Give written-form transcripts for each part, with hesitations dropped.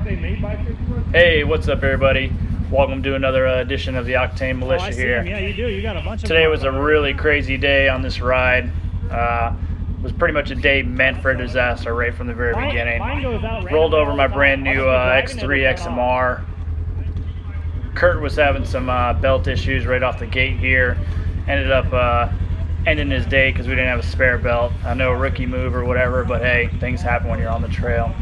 Aren't they made by 50-foot? Hey, what's up, everybody? Welcome to another edition of the Octane Militia here. Yeah, you do. You got a bunch of Today was a really crazy day on this ride. It was pretty much a day meant for a disaster right from the very beginning. Rolled over my brand new X3 XMR. Kurt was having some belt issues right off the gate here. Ended up ending his day because we didn't have a spare belt. I know, a rookie move or whatever, but hey, things happen when you're on the trail.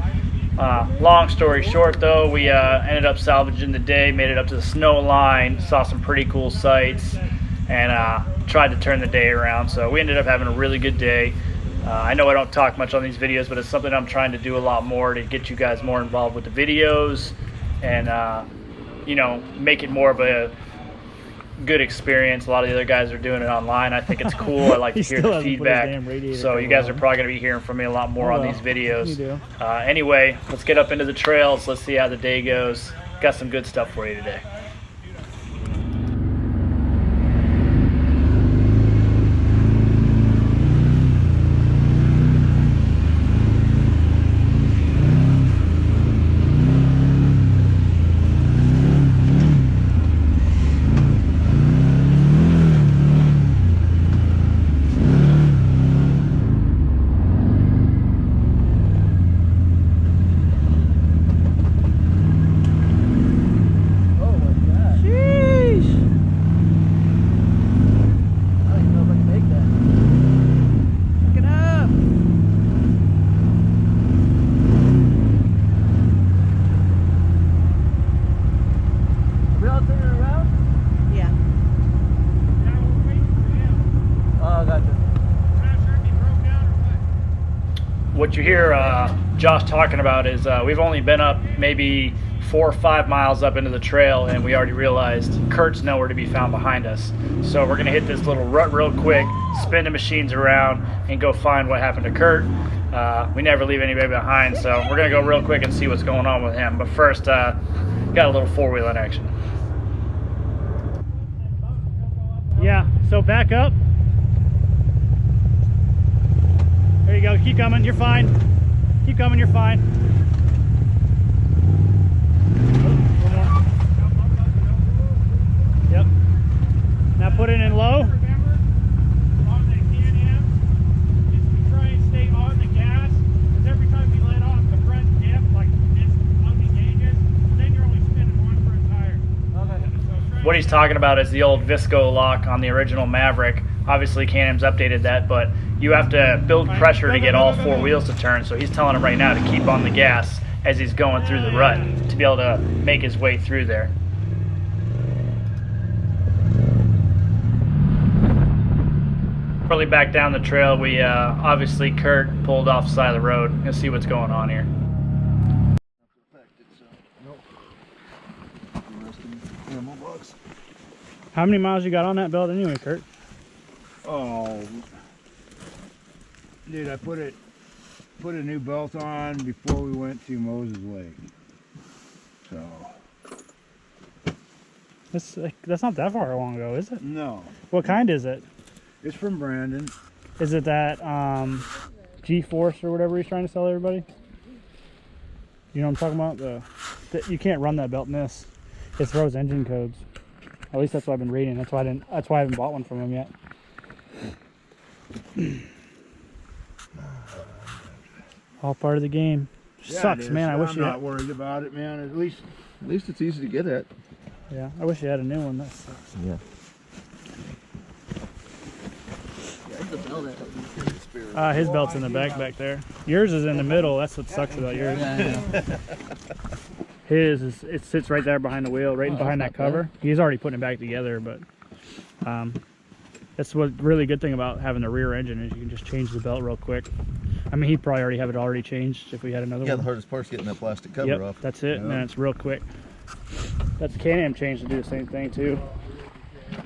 Long story short, though, we ended up salvaging the day, made it up to the snow line, saw some pretty cool sights, and tried to turn the day around. So we ended up having a really good day. I know I don't talk much on these videos, but it's something I'm trying to do a lot more to get you guys more involved with the videos and, you know, make it more of a good experience. A lot of the other guys are doing it online. I think it's cool. I like to hear the feedback. So you guys are probably going to be hearing from me a lot more on these videos. Anyway, let's get up into the trails. Let's see how the day goes. Got some good stuff for you today. What you hear Josh talking about is we've only been up maybe 4 or 5 miles up into the trail, and we already realized Kurt's nowhere to be found behind us. So we're gonna hit this little rut real quick, spin the machines around, and go find what happened to Kurt. We never leave anybody behind, so we're gonna go real quick and see what's going on with him. But first, got a little four-wheel in action. Yeah, so back up. There you go, keep coming, you're fine. Keep coming, you're fine. One more. Yep. Now put it in low. Remember, on the Can-Am, is to try and stay on the gas, because every time you let off, the front dip, like it's loading gauges, then you're only spinning one for a tire. Okay. What he's talking about is the old Visco lock on the original Maverick. Obviously, Can-Am's updated that, but you have to build pressure to get all four wheels to turn. So he's telling him right now to keep on the gas as he's going through the rut to be able to make his way through there. Really back down the trail, we obviously Kurt pulled off the side of the road. Let's see what's going on here. How many miles you got on that belt anyway, Kurt? Oh, dude, I put a new belt on before we went to Moses Lake. So That's not that far long ago, is it? no, What kind is it? it's from Brandon. Is it that G-Force or whatever he's trying to sell everybody? You know what I'm talking about? You can't run that belt in this. It throws engine codes. At least that's what I've been reading. That's why I haven't bought one from him yet. All part of the game. Yeah, Sucks, man. I wish I'm not worried about it, man. At least it's easy to get at. Yeah, I wish you had a new one. That sucks. Yeah. His belt's in the back there. Yours is in the middle. That's what sucks about yours. It sits right there behind the wheel, right behind that cover. He's already putting it back together, but that's what really good thing about having the rear engine is you can just change the belt real quick. I mean, he'd probably already have it already changed if we had another one. Yeah, the hardest part's getting that plastic cover off. That's it, and then it's real quick. That's Can-Am change to do the same thing too.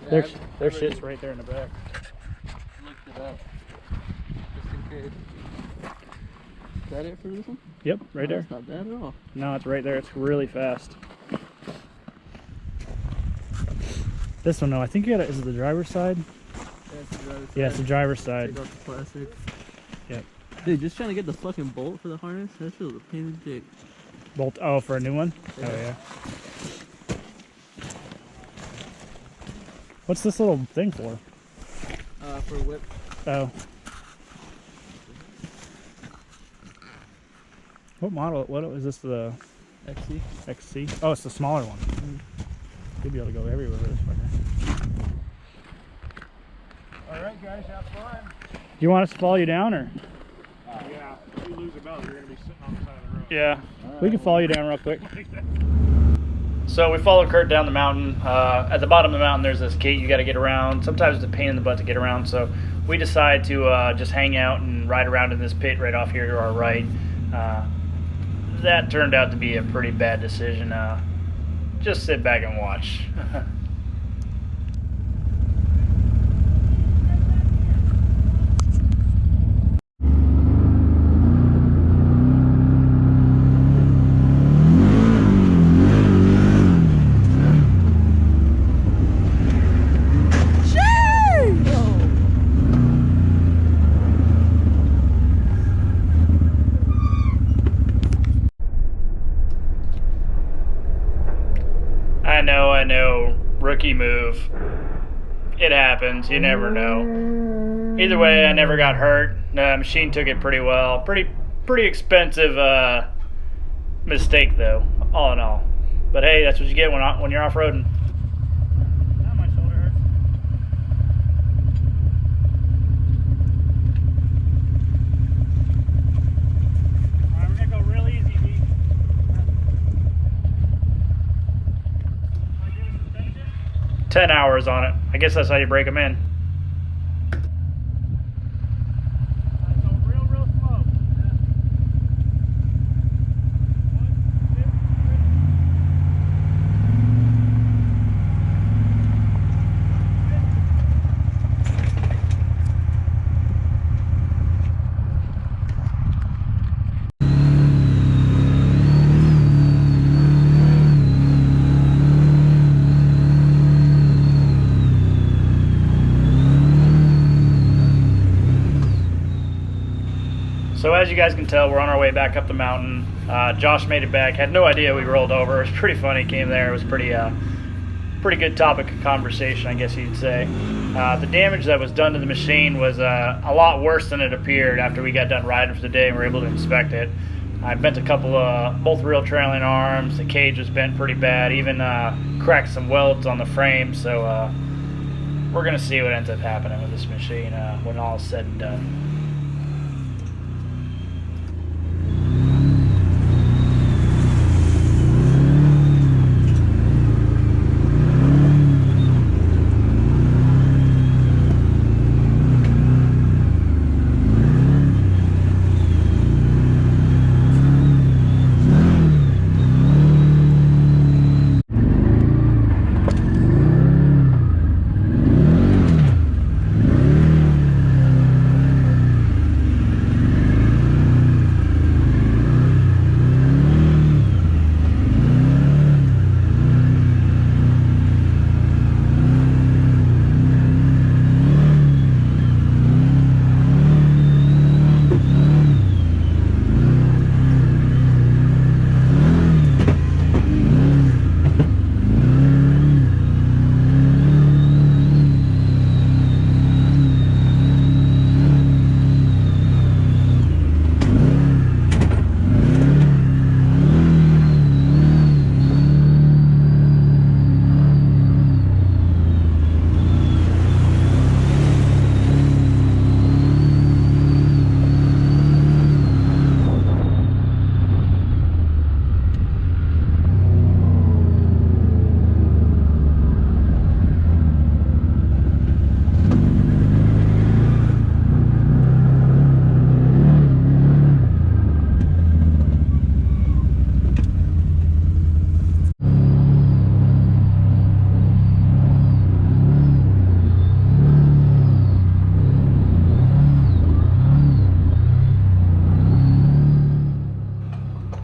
Their shit's right there in the back. Looked it up, just in case. Is that it for this one? Yep, right there. That's not bad at all. No, it's right there. It's really fast. This one, though, I think you got it. Is it the driver's side? Yeah, it's the driver's side. Take off the plastic. Yep. Dude, just trying to get the fucking bolt for the harness, that shit was a pain in the dick. Bolt. Oh, for a new one? Oh, yeah. What's this little thing for? For whip. Oh. What model? What is this? The XC. XC? Oh, it's the smaller one. You'll be able to go everywhere with this fucker. All right, guys, have fun. Do you want us to follow you down, or? Yeah, if you lose a belt, you're going to be sitting on the side of the road. Yeah. We can follow you down real quick. So we followed Kurt down the mountain. At the bottom of the mountain, there's this gate you got to get around. Sometimes it's a pain in the butt to get around, so we decide to just hang out and ride around in this pit right off here to our right. That turned out to be a pretty bad decision. Just sit back and watch. I know, rookie move. It happens, you never know. Either way, I never got hurt. The machine took it pretty well. Pretty expensive mistake though, all in all. But hey, that's what you get when you're off-roading. Now my shoulder hurts. Alright, we're gonna go real easy, B. 10 hours on it. I guess that's how you break them in. Go real slow. So as you guys can tell, we're on our way back up the mountain. Josh made it back. Had no idea we rolled over. It was pretty funny. Came there. It was pretty good topic of conversation, I guess you'd say. The damage that was done to the machine was a lot worse than it appeared after we got done riding for the day and were able to inspect it. I bent a couple of both rear trailing arms. The cage was bent pretty bad. Even cracked some welds on the frame. So we're gonna see what ends up happening with this machine when all is said and done.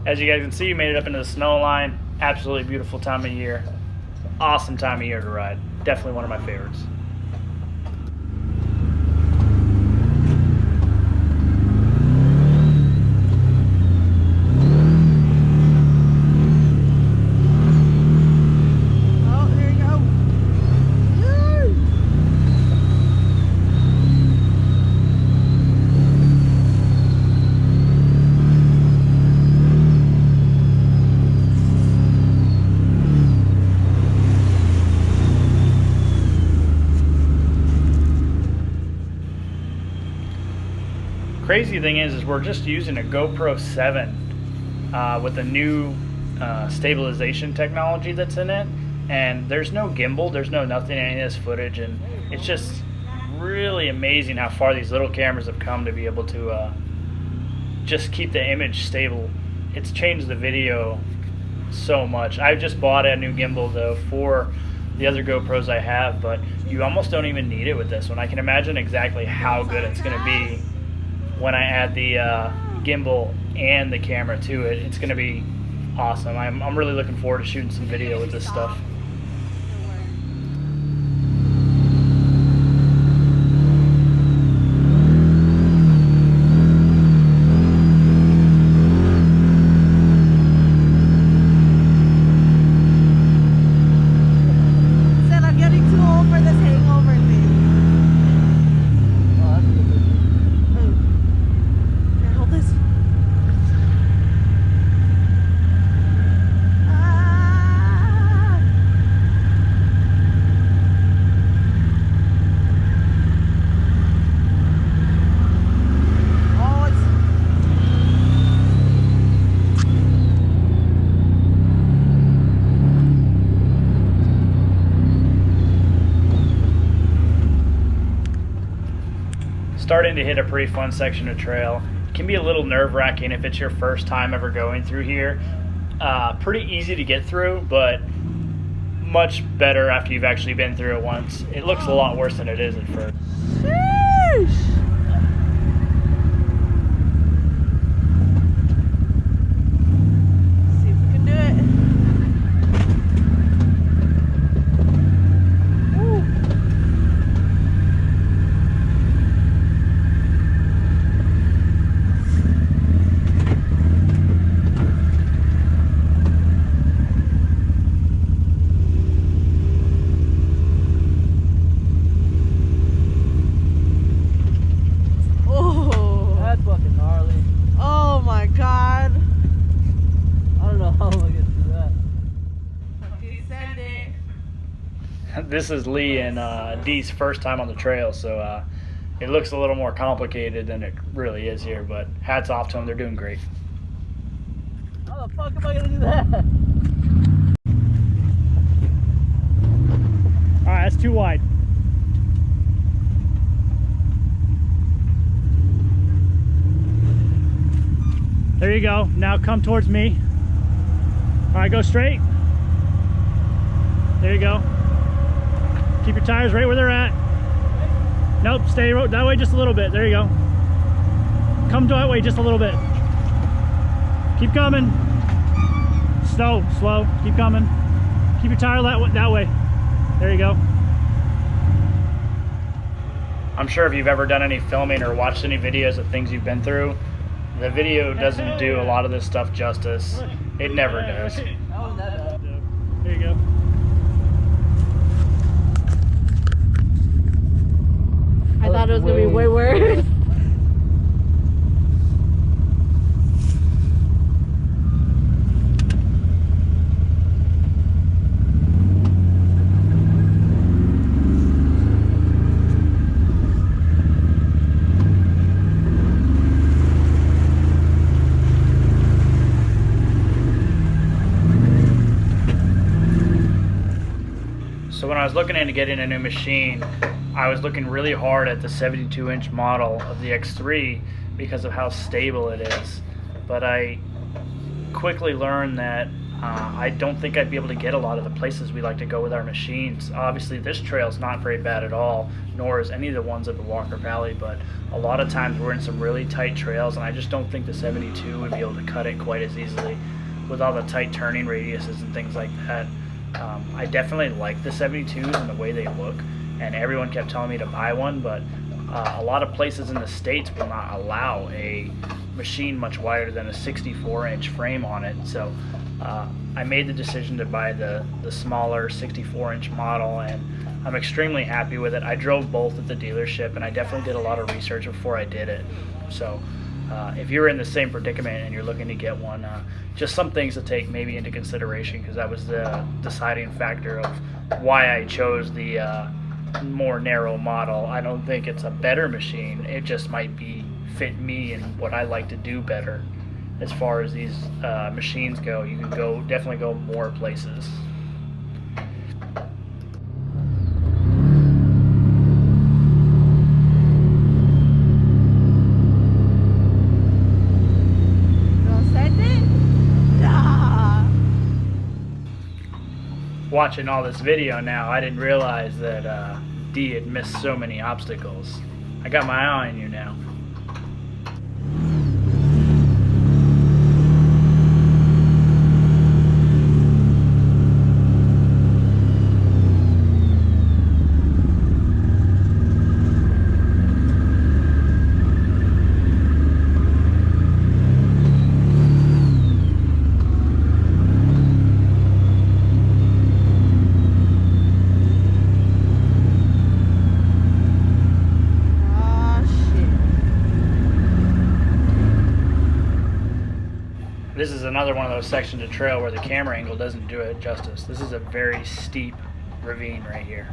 As you guys can see, we made it up into the snow line. Absolutely beautiful time of year. Awesome time of year to ride. Definitely one of my favorites. crazy thing is we're just using a GoPro 7 with a new stabilization technology that's in it, and there's no gimbal, there's no nothing in any of this footage, and it's just really amazing how far these little cameras have come to be able to just keep the image stable. It's changed the video so much. I just bought a new gimbal though for the other GoPros I have, but you almost don't even need it with this one. I can imagine exactly how good it's going to be when I add the gimbal and the camera to it. It's going to be awesome. I'm really looking forward to shooting some video with this stuff. Starting to hit a pretty fun section of trail. It can be a little nerve-wracking if it's your first time ever going through here. Pretty easy to get through, but much better after you've actually been through it once. It looks a lot worse than it is at first. Sheesh. See if we can do it. This is Lee and Dee's first time on the trail, so it looks a little more complicated than it really is here, but hats off to them. They're doing great. How the fuck am I gonna do that? Alright, that's too wide. There you go. Now come towards me. Alright, go straight. There you go. Keep your tires right where they're at. Nope, stay that way just a little bit. There you go. Come that way just a little bit. Keep coming. Slow, slow. Keep coming. Keep your tire that way. There you go. I'm sure if you've ever done any filming or watched any videos of things you've been through, the video doesn't do a lot of this stuff justice. It never does. There you go. I thought it was gonna be way worse. So when I was looking into getting a new machine, I was looking really hard at the 72-inch model of the X3 because of how stable it is. But I quickly learned that I don't think I'd be able to get a lot of the places we like to go with our machines. Obviously this trail's not very bad at all, nor is any of the ones up at Walker Valley, but a lot of times we're in some really tight trails and I just don't think the 72 would be able to cut it quite as easily with all the tight turning radiuses and things like that. I definitely like the 72s and the way they look, and everyone kept telling me to buy one, but a lot of places in the States will not allow a machine much wider than a 64-inch frame on it. So I made the decision to buy the smaller 64-inch model, and I'm extremely happy with it. I drove both at the dealership, and I definitely did a lot of research before I did it. So if you're in the same predicament and you're looking to get one, just some things to take maybe into consideration, because that was the deciding factor of why I chose the more narrow model. I don't think it's a better machine, it just might be fit me and what I like to do better. As far as these machines go, you can definitely go more places. Watching all this video now, I didn't realize that D had missed so many obstacles. I got my eye on you now. This is another one of those sections of trail where the camera angle doesn't do it justice. This is a very steep ravine right here.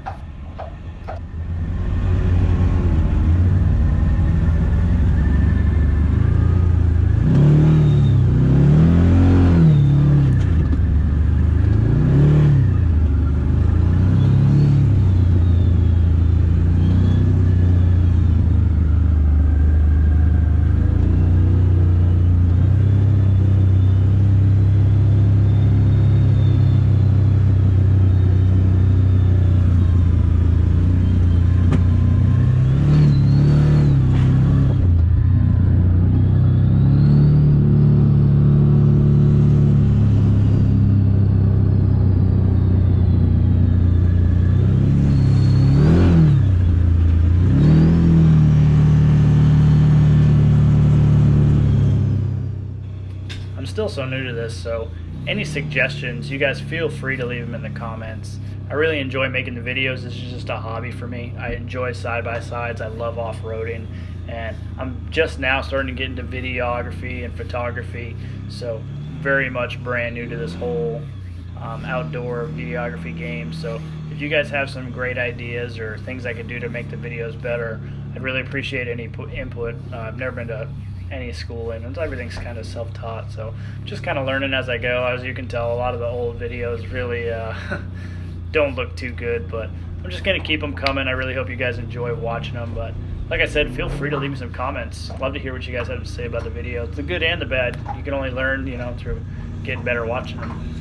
Still so new to this, so any suggestions, you guys feel free to leave them in the comments. I really enjoy making the videos. This is just a hobby for me. I enjoy side-by-sides. I love off-roading, and I'm just now starting to get into videography and photography, so very much brand new to this whole outdoor videography game. So if you guys have some great ideas or things I could do to make the videos better, I'd really appreciate any input. I've never been to any schooling, and everything's kind of self-taught, so just kind of learning as I go. As you can tell, a lot of the old videos really don't look too good, but I'm just gonna keep them coming. I really hope you guys enjoy watching them, but like I said, feel free to leave me some comments. Love to hear what you guys have to say about the videos, the good and the bad. You can only learn, you know, through getting better watching them.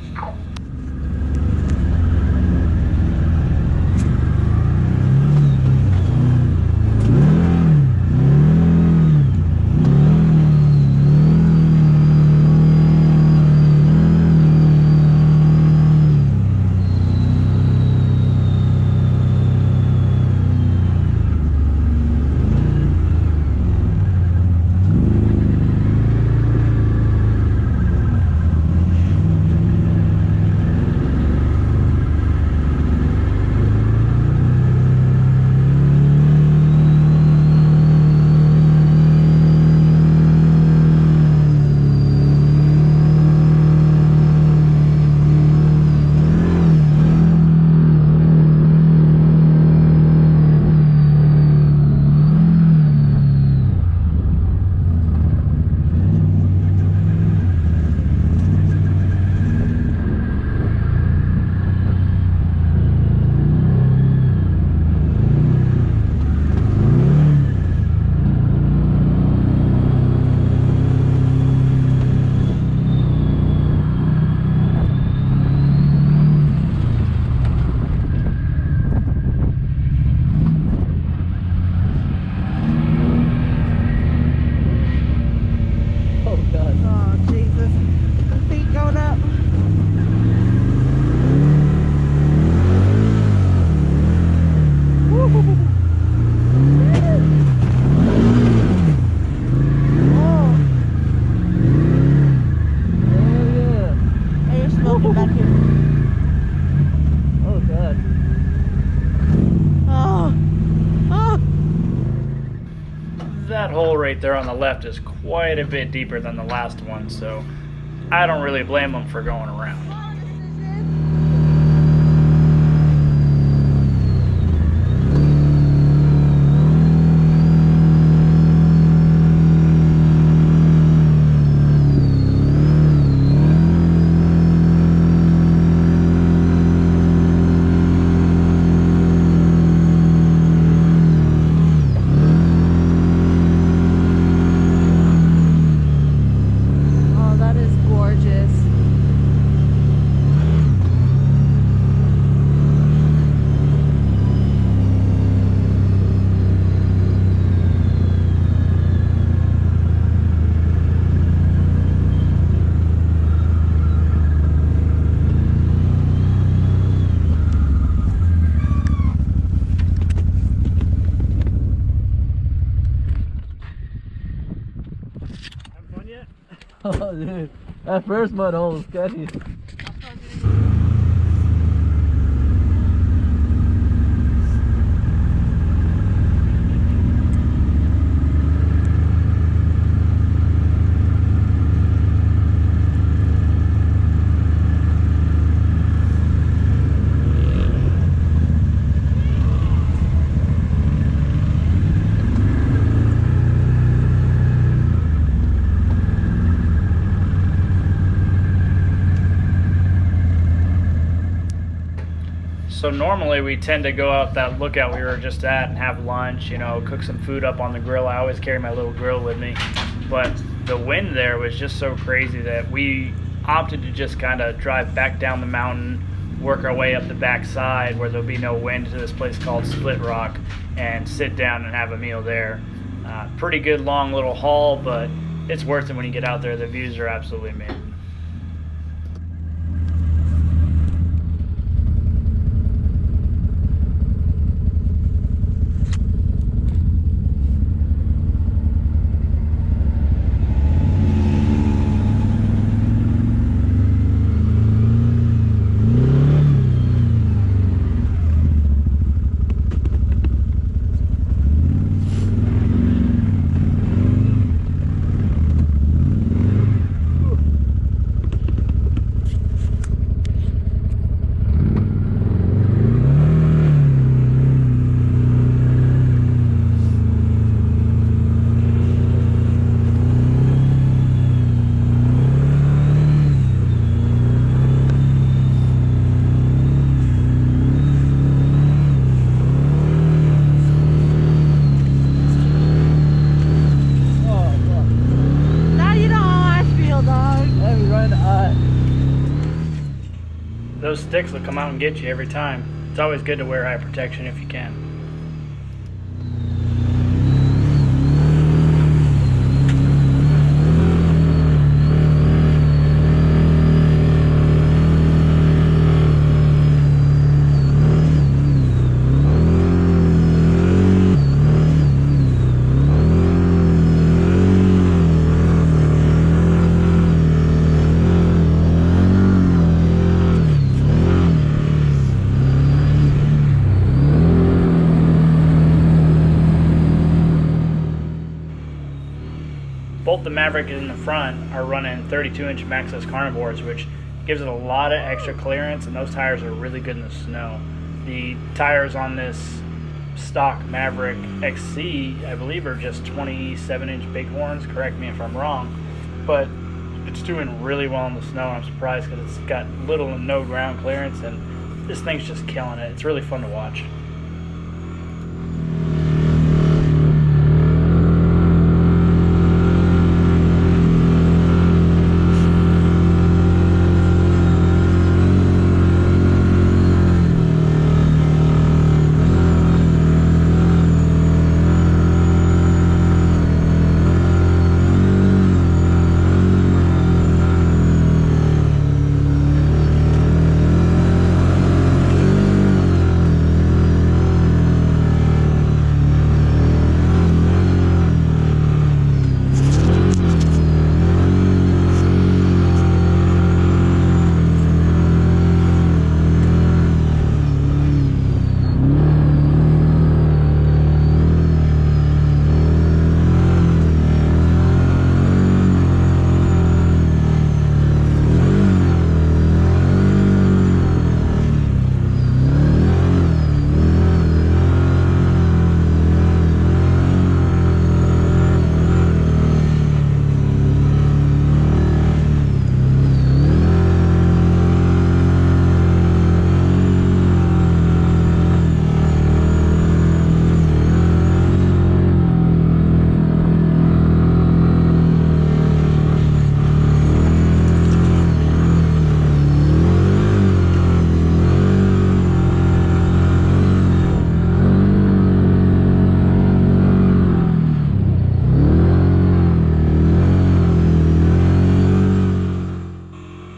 That hole right there on the left is quite a bit deeper than the last one, so I don't really blame them for going around. That first mud hole was sketchy. So normally we tend to go out that lookout we were just at and have lunch, you know, cook some food up on the grill. I always carry my little grill with me. But the wind there was just so crazy that we opted to just kind of drive back down the mountain, work our way up the back side where there'll be no wind to this place called Split Rock, and sit down and have a meal there. Pretty good long little haul, but it's worth it when you get out there. The views are absolutely amazing. Those sticks will come out and get you every time. It's always good to wear eye protection if you can. Both the Maverick in the front are running 32-inch Maxxis carnivores, which gives it a lot of extra clearance, and those tires are really good in the snow. The tires on this stock Maverick XC, I believe, are just 27-inch bighorns. Correct me if I'm wrong, but it's doing really well in the snow. I'm surprised because it's got little and no ground clearance, and this thing's just killing it. It's really fun to watch.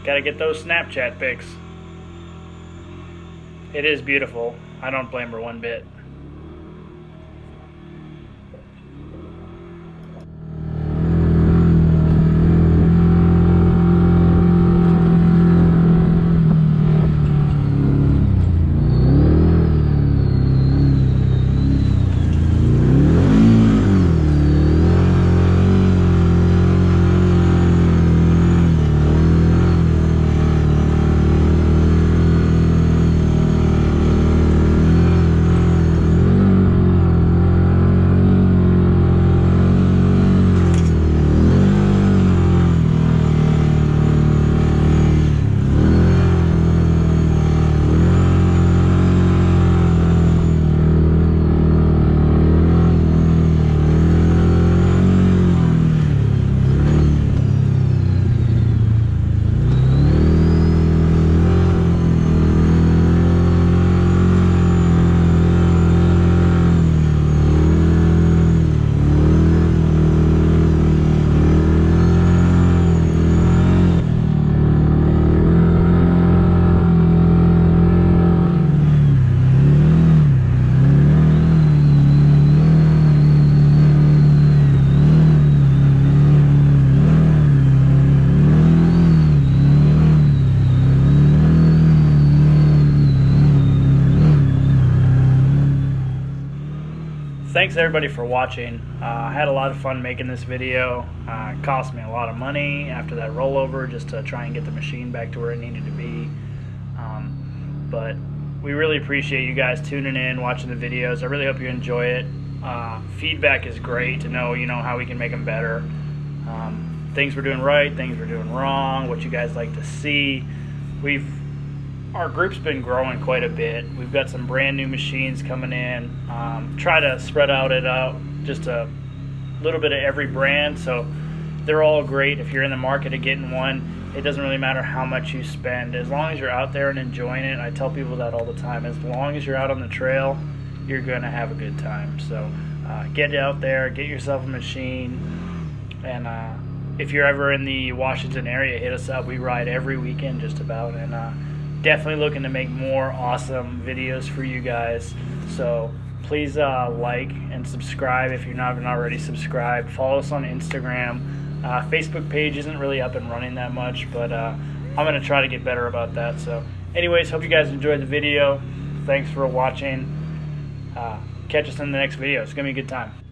Gotta get those Snapchat pics. It is beautiful. I don't blame her one bit. thanks everybody for watching. I had a lot of fun making this video. It cost me a lot of money after that rollover just to try and get the machine back to where it needed to be. But we really appreciate you guys tuning in, watching the videos. I really hope you enjoy it. Feedback is great to know, how we can make them better. Things we're doing right, things we're doing wrong, what you guys like to see. Our group's been growing quite a bit. We've got some brand new machines coming in. Try to spread it out just a little bit of every brand, so they're all great. If you're in the market of getting one, it doesn't really matter how much you spend. As long as you're out there and enjoying it, I tell people that all the time. As long as you're out on the trail, you're going to have a good time. So get out there, get yourself a machine, and if you're ever in the Washington area, hit us up. We ride every weekend just about, and definitely looking to make more awesome videos for you guys. So please like and subscribe if you're not already subscribed. Follow us on Instagram. Facebook page isn't really up and running that much, but I'm going to try to get better about that. So anyways, hope you guys enjoyed the video. Thanks for watching. Catch us in the next video. It's going to be a good time.